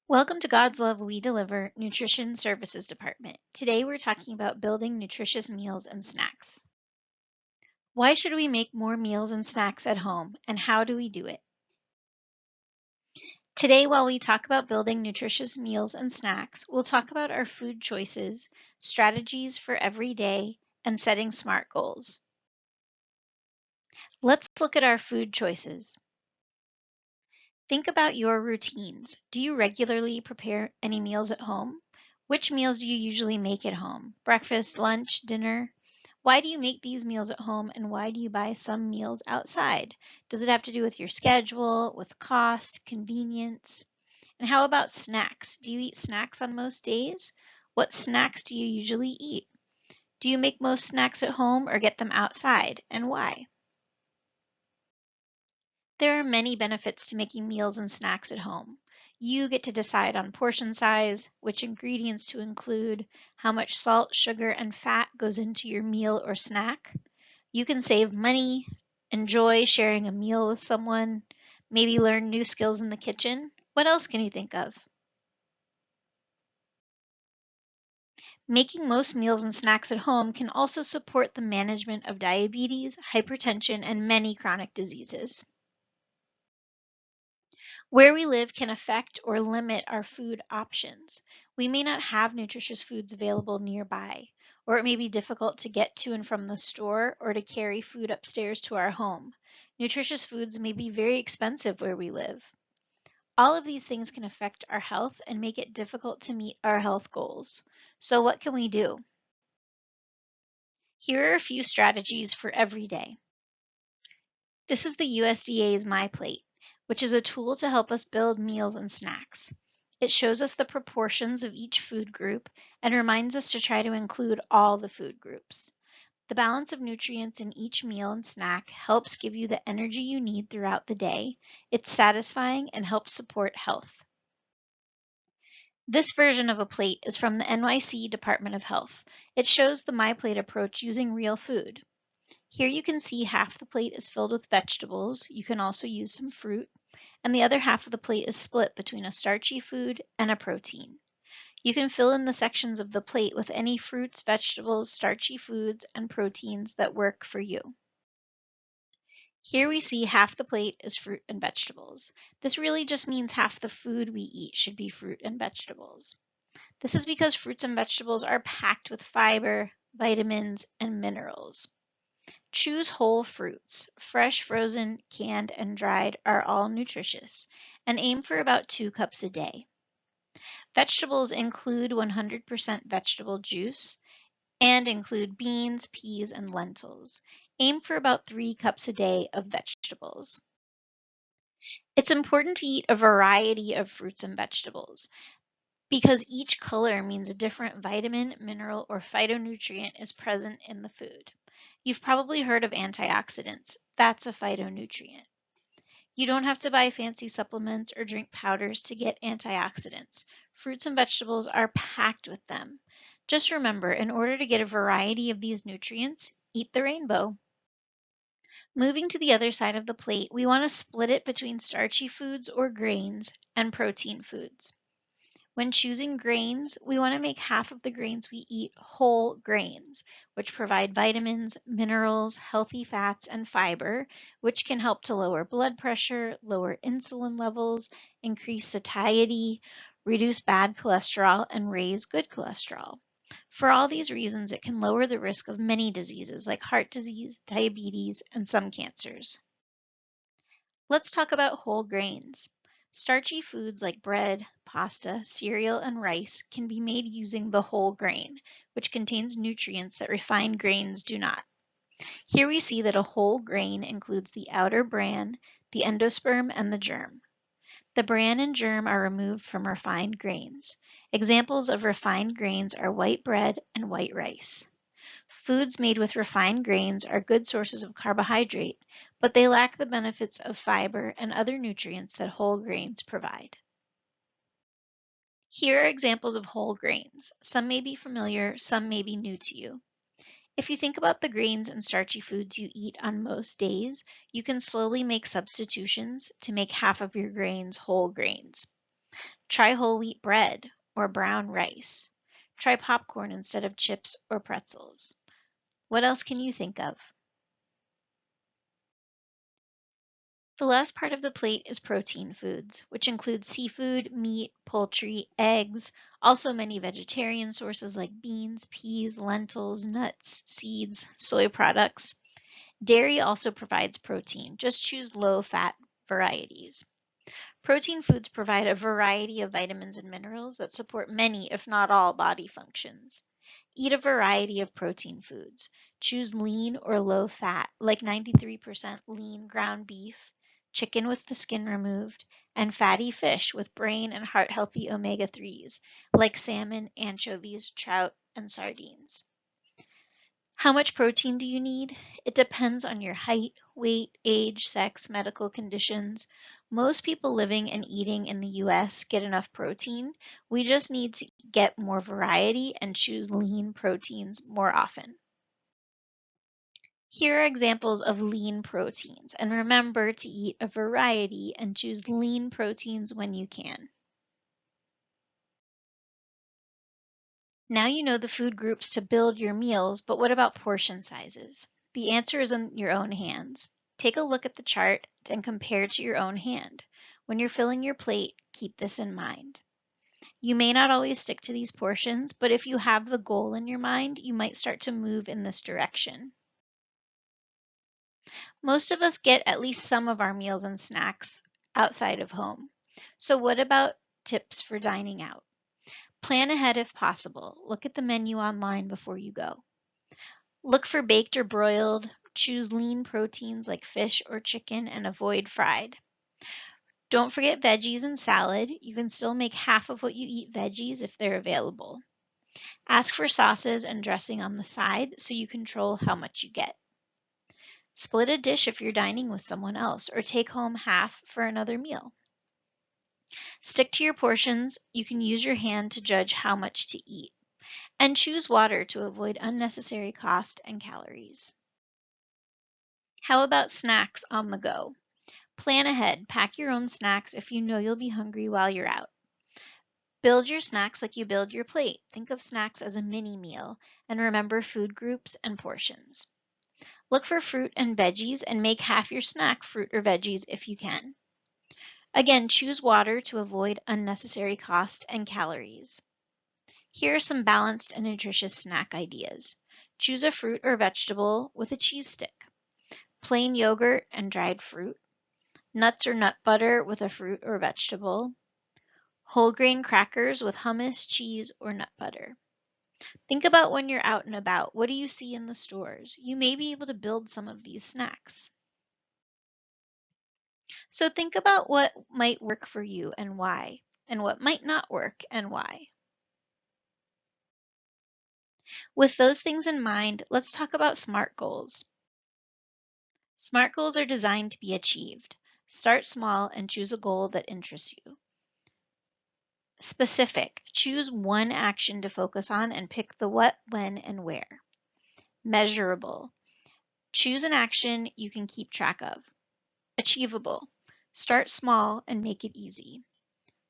Welcome to God's Love We Deliver Nutrition Services Department. Today we're talking about building nutritious meals and snacks. Why should we make more meals and snacks at home, and how do we do it? Today, while we talk about building nutritious meals and snacks, we'll talk about our food choices, strategies for every day, and setting smart goals. Let's look at our food choices. Think about your routines. Do you regularly prepare any meals at home? Which meals do you usually make at home? Breakfast, lunch, dinner? Why do you make these meals at home and why do you buy some meals outside? Does it have to do with your schedule, with cost, convenience? And how about snacks? Do you eat snacks on most days? What snacks do you usually eat? Do you make most snacks at home or get them outside, and why? There are many benefits to making meals and snacks at home. You get to decide on portion size, which ingredients to include, how much salt, sugar, and fat goes into your meal or snack. You can save money, enjoy sharing a meal with someone, maybe learn new skills in the kitchen. What else can you think of? Making most meals and snacks at home can also support the management of diabetes, hypertension, and many chronic diseases. Where we live can affect or limit our food options. We may not have nutritious foods available nearby, or it may be difficult to get to and from the store or to carry food upstairs to our home. Nutritious foods may be very expensive where we live. All of these things can affect our health and make it difficult to meet our health goals. So what can we do? Here are a few strategies for every day. This is the USDA's My Plate, which is a tool to help us build meals and snacks. It shows us the proportions of each food group and reminds us to try to include all the food groups. The balance of nutrients in each meal and snack helps give you the energy you need throughout the day. It's satisfying and helps support health. This version of a plate is from the NYC Department of Health. It shows the My Plate approach using real food. Here you can see half the plate is filled with vegetables. You can also use some fruit. And the other half of the plate is split between a starchy food and a protein. You can fill in the sections of the plate with any fruits, vegetables, starchy foods, and proteins that work for you. Here we see half the plate is fruit and vegetables. This really just means half the food we eat should be fruit and vegetables. This is because fruits and vegetables are packed with fiber, vitamins, and minerals. Choose whole fruits. Fresh, frozen, canned, and dried are all nutritious, and aim for about 2 cups a day. Vegetables include 100% vegetable juice and include beans, peas, and lentils. Aim for about 3 cups a day of vegetables. It's important to eat a variety of fruits and vegetables because each color means a different vitamin, mineral, or phytonutrient is present in the food. You've probably heard of antioxidants. That's a phytonutrient. You don't have to buy fancy supplements or drink powders to get antioxidants. Fruits and vegetables are packed with them. Just remember, in order to get a variety of these nutrients, eat the rainbow. Moving to the other side of the plate, we want to split it between starchy foods or grains and protein foods. When choosing grains, we want to make half of the grains we eat whole grains, which provide vitamins, minerals, healthy fats, and fiber, which can help to lower blood pressure, lower insulin levels, increase satiety, reduce bad cholesterol, and raise good cholesterol. For all these reasons, it can lower the risk of many diseases like heart disease, diabetes, and some cancers. Let's talk about whole grains. Starchy foods like bread, pasta, cereal, and rice can be made using the whole grain, which contains nutrients that refined grains do not. Here we see that a whole grain includes the outer bran, the endosperm, and the germ. The bran and germ are removed from refined grains. Examples of refined grains are white bread and white rice. Foods made with refined grains are good sources of carbohydrate, but they lack the benefits of fiber and other nutrients that whole grains provide. Here are examples of whole grains. Some may be familiar, some may be new to you. If you think about the grains and starchy foods you eat on most days, you can slowly make substitutions to make half of your grains whole grains. Try whole wheat bread or brown rice. Try popcorn instead of chips or pretzels. What else can you think of? The last part of the plate is protein foods, which include seafood, meat, poultry, eggs, also many vegetarian sources like beans, peas, lentils, nuts, seeds, soy products. Dairy also provides protein. Just choose low-fat varieties. Protein foods provide a variety of vitamins and minerals that support many, if not all, body functions. Eat a variety of protein foods. Choose lean or low fat, like 93% lean ground beef, chicken with the skin removed, and fatty fish with brain and heart healthy omega 3s, like salmon, anchovies, trout, and sardines. How much protein do you need? It depends on your height, weight, age, sex, medical conditions. Most people living and eating in the US get enough protein. We just need to get more variety and choose lean proteins more often. Here are examples of lean proteins, and remember to eat a variety and choose lean proteins when you can. Now you know the food groups to build your meals, but what about portion sizes? The answer is in your own hands. Take a look at the chart and compare to your own hand. When you're filling your plate, keep this in mind. You may not always stick to these portions, but if you have the goal in your mind, you might start to move in this direction. Most of us get at least some of our meals and snacks outside of home. So what about tips for dining out? Plan ahead if possible. Look at the menu online before you go. Look for baked or broiled. Choose lean proteins like fish or chicken and avoid fried. Don't forget veggies and salad. You can still make half of what you eat veggies if they're available. Ask for sauces and dressing on the side so you control how much you get. Split a dish if you're dining with someone else or take home half for another meal. Stick to your portions. You can use your hand to judge how much to eat. And choose water to avoid unnecessary cost and calories. How about snacks on the go? Plan ahead. Pack your own snacks if you know you'll be hungry while you're out. Build your snacks like you build your plate. Think of snacks as a mini meal and remember food groups and portions. Look for fruit and veggies and make half your snack fruit or veggies if you can. Again, choose water to avoid unnecessary cost and calories. Here are some balanced and nutritious snack ideas. Choose a fruit or vegetable with a cheese stick, plain yogurt and dried fruit, nuts or nut butter with a fruit or vegetable, whole grain crackers with hummus, cheese, or nut butter. Think about when you're out and about. What do you see in the stores? You may be able to build some of these snacks. So think about what might work for you and why, and what might not work and why. With those things in mind, let's talk about SMART goals. SMART goals are designed to be achieved. Start small and choose a goal that interests you. Specific, choose one action to focus on and pick the what, when, and where. Measurable, choose an action you can keep track of. Achievable, start small and make it easy.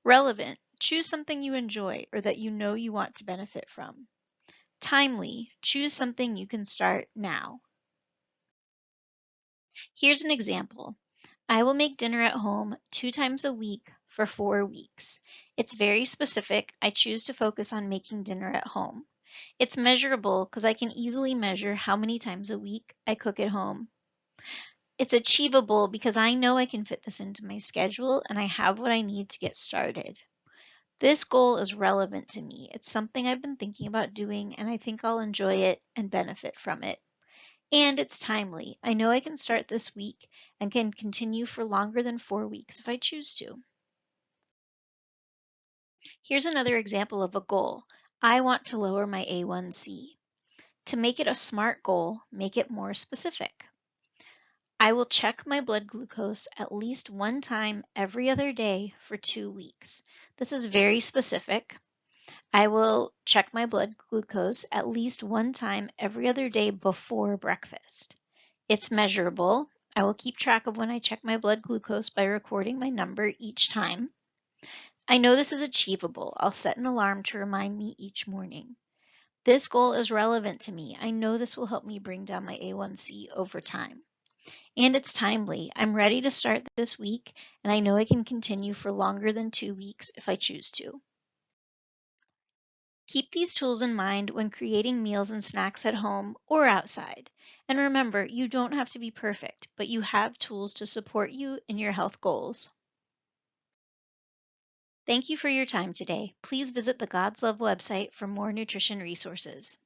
Relevant, choose something you enjoy or that you know you want to benefit from. Timely, choose something you can start now. Here's an example. I will make dinner at home 2 times a week for 4 weeks. It's very specific. I choose to focus on making dinner at home. It's measurable because I can easily measure how many times a week I cook at home. It's achievable because I know I can fit this into my schedule and I have what I need to get started. This goal is relevant to me. It's something I've been thinking about doing and I think I'll enjoy it and benefit from it. And it's timely. I know I can start this week and can continue for longer than 4 weeks if I choose to. Here's another example of a goal. I want to lower my A1C. To make it a SMART goal, make it more specific. I will check my blood glucose at least 1 time every other day for 2 weeks. This is very specific. I will check my blood glucose at least 1 time every other day before breakfast. It's measurable. I will keep track of when I check my blood glucose by recording my number each time. I know this is achievable. I'll set an alarm to remind me each morning. This goal is relevant to me. I know this will help me bring down my A1C over time. And it's timely. I'm ready to start this week, and I know I can continue for longer than 2 weeks if I choose to. Keep these tools in mind when creating meals and snacks at home or outside. And remember, you don't have to be perfect, but you have tools to support you in your health goals. Thank you for your time today. Please visit the God's Love website for more nutrition resources.